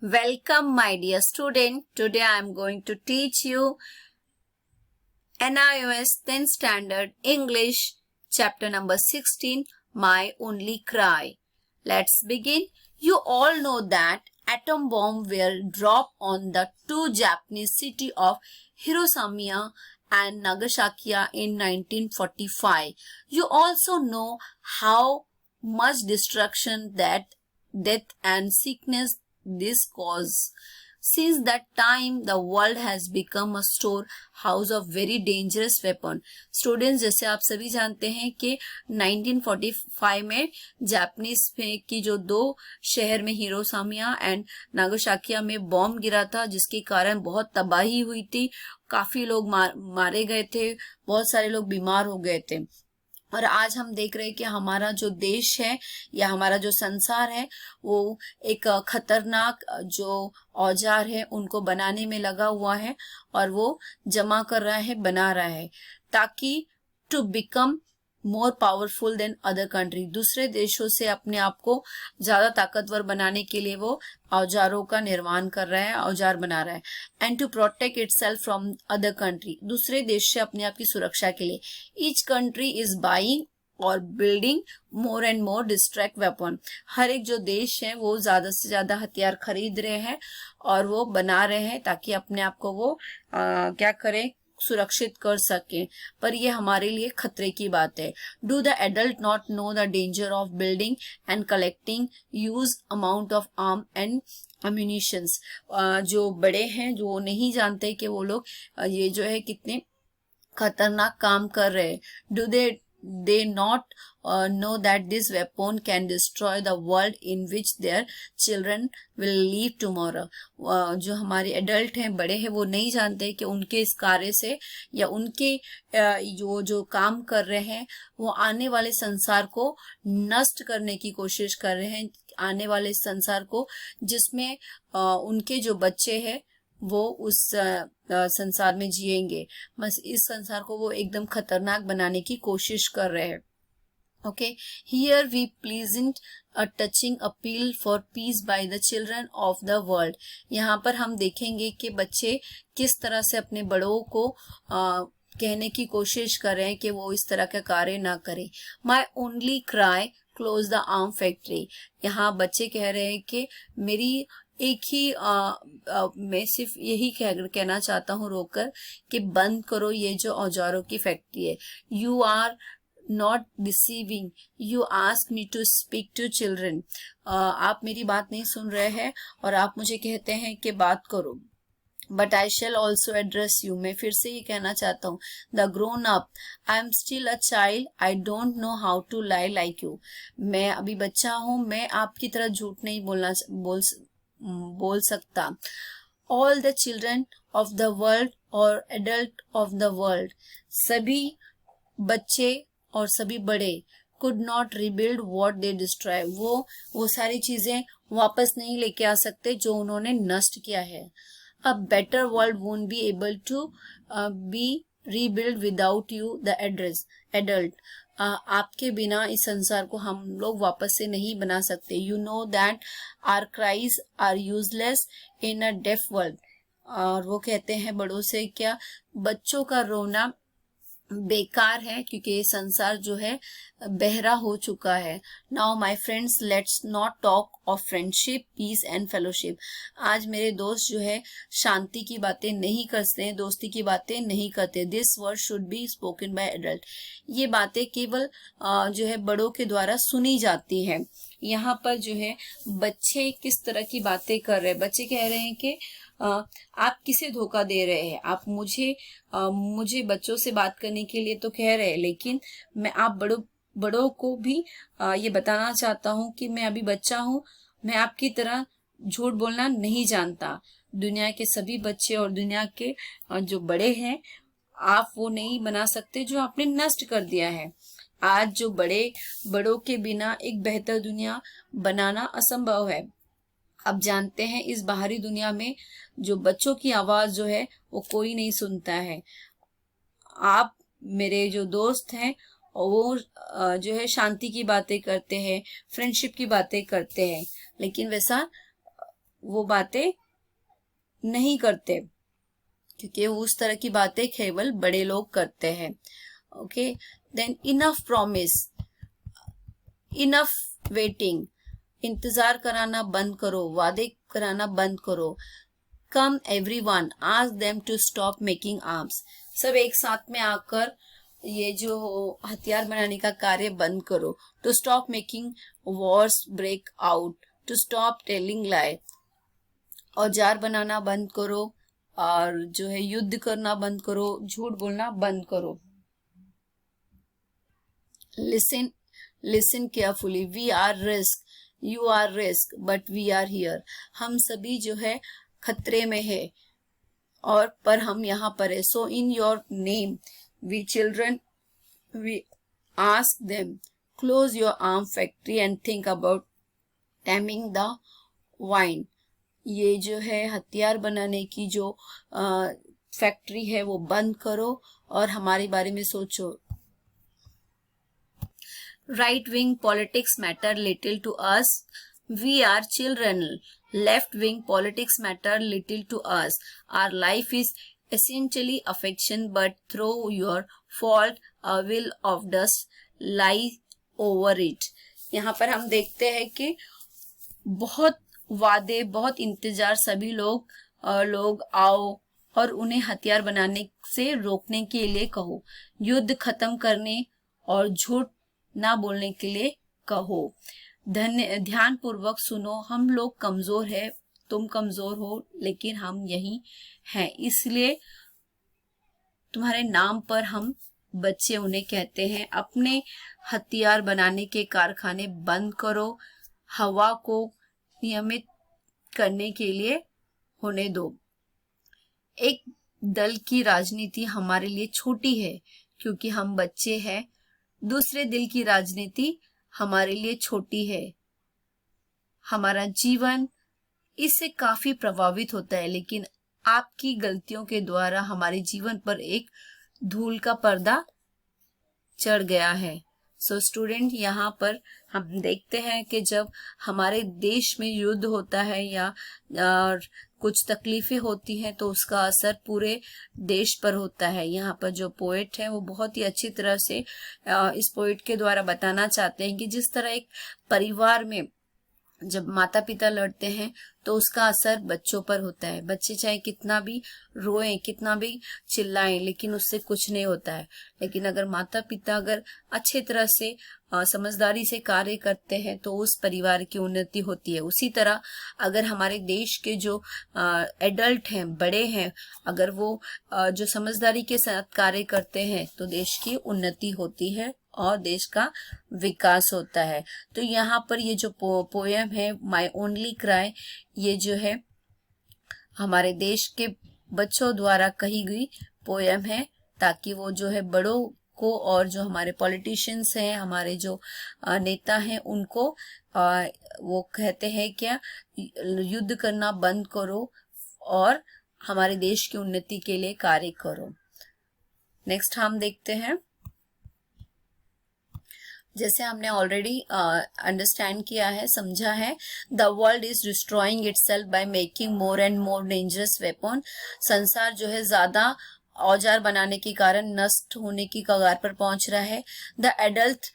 Welcome, my dear student. Today I am going to teach you NIOS 10th Standard English, chapter number 16, My Only Cry. Let's begin. You all know that atom bomb were dropped on the two Japanese city of Hiroshima and Nagasaki in 1945. You also know how much destruction, death and sickness this cause. Since that time, the world has become a storehouse of very dangerous weapon. Students, जैसे आप सभी जानते हैं कि 1945 में Japanese की जो दो शहर में हिरोशिमा एंड नागासाकी में बॉम्ब गिरा था, जिसके कारण बहुत तबाही हुई थी. काफी लोग मारे गए थे, बहुत सारे लोग बीमार हो गए थे. और आज हम देख रहे हैं कि हमारा जो देश है या हमारा जो संसार है वो एक खतरनाक जो औजार है उनको बनाने में लगा हुआ है और वो जमा कर रहा है, बना रहा है, ताकि to become more powerful than other country, दूसरे देशों से अपने आप को ज्यादा ताकतवर बनाने के लिए वो औजारों का निर्माण कर रहा है, औजार बना रहा है. And to protect itself from other country, दूसरे देश से अपने आप की सुरक्षा के लिए. ईच कंट्री इज बाइंग और building more and more distract weapon. हर एक जो देश है वो ज्यादा से ज्यादा हथियार खरीद रहे हैं और वो बना रहे हैं ताकि अपने आप को वो क्या करें, सुरक्षित कर सके. पर ये हमारे लिए खतरे की बात है. Do the adult not know the danger of building and collecting huge amount of arm and ammunitions. जो बड़े हैं जो नहीं जानते कि वो लोग ये जो है कितने खतरनाक काम कर रहे हैं. Do they not know that this weapon can destroy the world in which their children will live tomorrow. जो हमारे एडल्ट हैं, बड़े हैं, वो नहीं जानते कि उनके इस कार्य से या उनके जो काम कर रहे हैं वो आने वाले संसार को नष्ट करने की कोशिश कर रहे हैं. आने वाले संसार को जिसमें उनके जो बच्चे हैं वो उस संसार में जिएंगे, बस इस संसार को वो एकदम खतरनाक बनाने की कोशिश कर रहे हैं. Okay, here we present a touching appeal for peace by the children of the world. यहाँ पर हम देखेंगे कि बच्चे किस तरह से अपने बड़ों को कहने की कोशिश कर रहे हैं कि वो इस तरह का कार्य ना करें. My only cry close the arm factory. यहाँ बच्चे कह रहे हैं कि मेरी एक ही मैं सिर्फ यही कहना चाहता हूँ रोककर कि बंद करो ये जो औजारों की फैक्ट्री है. You are not deceiving, you ask me to speak to children. आप मेरी बात नहीं सुन रहे हैं और आप मुझे कहते हैं कि बात करो. But I shall also address you, मैं फिर से ये कहना चाहता हूँ. The grown up, I am still a child, I don't know how to lie like you. मैं अभी बच्चा हूँ, मैं आपकी तरह झूठ नहीं बोल सकता. All the children of the world और एडल्ट ऑफ द वर्ल्ड, सभी बच्चे और सभी बड़े could not rebuild what they destroy, वो सारी चीजें वापस नहीं लेके आ सकते जो उन्होंने नष्ट किया है. A better world won't be able to be rebuild without you the adult. आपके बिना इस संसार को हम लोग वापस से नहीं बना सकते. You know that our cries are useless in a deaf world. और वो कहते हैं बड़ों से, क्या बच्चों का रोना बेकार है क्योंकि ये संसार जो है बहरा हो चुका है. Now my friends, let's not talk of friendship, peace and fellowship. आज मेरे दोस्त जो है शांति की बातें नहीं करते हैं, दोस्ती की बातें नहीं करते. This word should be spoken by adult. ये बातें केवल जो है बड़ों के द्वारा सुनी जाती हैं. यहाँ पर जो है बच्चे किस तरह की बातें कर रहे हैं. बच्चे कह रहे हैं कि आप किसे धोखा दे रहे हैं. आप मुझे बच्चों से बात करने के लिए तो कह रहे हैं, लेकिन मैं आप बड़ों को भी ये बताना चाहता हूँ कि मैं अभी बच्चा हूँ, मैं आपकी तरह झूठ बोलना नहीं जानता. दुनिया के सभी बच्चे और दुनिया के जो बड़े हैं, आप वो नहीं बना सकते जो आपने नष्ट कर दिया है. आज जो बड़ों के बिना एक बेहतर दुनिया बनाना असंभव है. अब जानते हैं इस बाहरी दुनिया में जो बच्चों की आवाज जो है वो कोई नहीं सुनता है. आप मेरे जो दोस्त हैं वो जो है शांति की बातें करते हैं, फ्रेंडशिप की बातें करते हैं, लेकिन वैसा वो बातें नहीं करते, क्योंकि उस तरह की बातें केवल बड़े लोग करते हैं। Okay, then enough promise, enough waiting, इंतजार कराना बंद करो, वादे कराना बंद करो। Come everyone, ask them to stop making arms, सब एक साथ में आकर ये जो हथियार बनाने का कार्य बंद करो। To stop making wars break out, to stop telling lie, औजार बनाना बंद करो, और जो है युद्ध करना बंद करो, झूठ बोलना बंद करो। Listen, listen carefully, we are risk, you are risk, but we are here, हम सभी जो है खतरे में है और पर हम यहाँ पर है। So in your name we children we ask them, close your arm factory and think about taming the wine, ये जो है हथियार बनाने की जो फैक्ट्री है वो बंद करो और हमारे बारे में सोचो। Right wing politics matter little to us, we are children, left wing politics matter little to us, our life is essentially affection, but through your fault a will of dust lie over it। यहाँ पर हम देखते हैं कि बहुत वादे, बहुत इंतजार, सभी लोग आओ और उन्हें हथियार बनाने से रोकने के लिए कहो, युद्ध खत्म करने और झूठ ना बोलने के लिए कहो। ध्यान पूर्वक सुनो, हम लोग कमजोर है, तुम कमजोर हो, लेकिन हम यही हैं, इसलिए तुम्हारे नाम पर हम बच्चे उन्हें कहते हैं। अपने हथियार बनाने के कारखाने बंद करो, हवा को नियमित करने के लिए होने दो। एक दल की राजनीति हमारे लिए छोटी है क्योंकि हम बच्चे हैं, दूसरे दिल की राजनीति हमारे लिए छोटी है। हमारा जीवन इससे काफी प्रभावित होता है, लेकिन आपकी गलतियों के द्वारा हमारे जीवन पर एक धूल का पर्दा चढ़ गया है। सो स्टूडेंट, यहाँ पर हम देखते हैं कि जब हमारे देश में युद्ध होता है या कुछ तकलीफें होती हैं तो उसका असर पूरे देश पर होता है। यहाँ पर जो पोएट है वो बहुत ही अच्छी तरह से इस पोएट के द्वारा बताना चाहते हैं कि जिस तरह एक परिवार में जब माता पिता लड़ते हैं तो उसका असर बच्चों पर होता है। बच्चे चाहे कितना भी रोएं, कितना भी चिल्लाएं, लेकिन उससे कुछ नहीं होता है। लेकिन अगर माता पिता अगर अच्छे तरह से समझदारी से कार्य करते हैं तो उस परिवार की उन्नति होती है। उसी तरह अगर हमारे देश के जो एडल्ट हैं, बड़े हैं, अगर वो जो समझदारी के साथ कार्य करते हैं तो देश की उन्नति होती है और देश का विकास होता है। तो यहाँ पर ये जो पोएम है माई ओनली क्राई, ये जो है हमारे देश के बच्चों द्वारा कही गई पोएम है, ताकि वो जो है बड़ों को और जो हमारे पॉलिटिशियंस हैं, हमारे जो नेता हैं, उनको वो कहते हैं क्या, युद्ध करना बंद करो और हमारे देश की उन्नति के लिए कार्य करो। नेक्स्ट हम देखते हैं, जैसे हमने ऑलरेडी अंडरस्टैंड किया है, समझा है, the world is destroying itself by making more and more dangerous weapon. संसार जो है ज्यादा औजार बनाने के कारण नष्ट होने की कगार पर पहुंच रहा है। The adult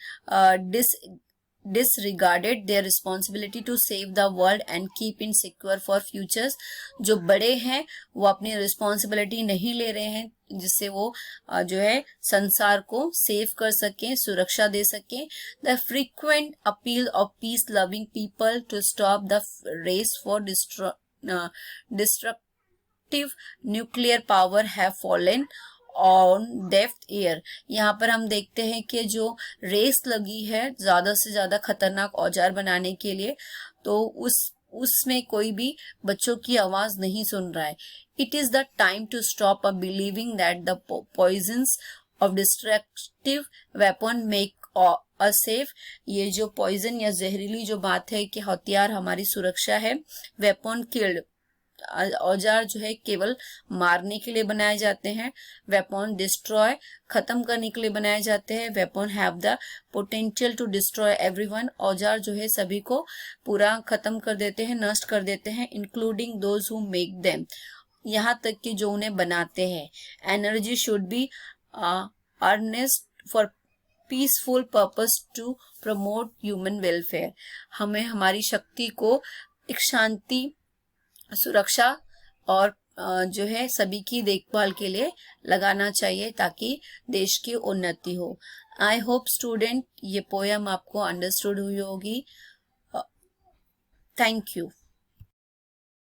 disregarded their responsibility to save the world and keep it secure for futures। जो बड़े हैं वो अपनी रिस्पॉन्सिबिलिटी नहीं ले रहे हैं जिससे वो जो है संसार को सेव कर सकें, सुरक्षा दे सकें। The frequent appeal of peace loving people to stop the race for destructive nuclear power have fallen on deaf ear. यहाँ पर हम देखते हैं कि जो रेस लगी है ज्यादा से ज्यादा खतरनाक औजार बनाने के लिए, तो उसमें कोई भी बच्चों की आवाज नहीं सुन रहा है। It is the time to stop a believing that the poisons of destructive weapon make a safe. ये जो पॉइजन या जहरीली जो बात है कि हथियार हमारी सुरक्षा है, वेपन किल्ड औजार जो है केवल मारने के लिए बनाए जाते हैं। वेपन डिस्ट्रॉय, खत्म करने के लिए बनाए जाते हैं। Weapon have the potential to destroy everyone, औजार जो है सभी को पूरा खत्म कर देते हैं, नष्ट कर देते हैं, including those who make them, यहाँ तक कि जो उन्हें बनाते हैं। Energy should be earnest for peaceful purpose to promote human welfare, हमें हमारी शक्ति को एक शांति, सुरक्षा और जो है सभी की देखभाल के लिए लगाना चाहिए ताकि देश की उन्नति हो। आई होप स्टूडेंट ये पोयम आपको अंडरस्टूड हुई होगी। Thank you.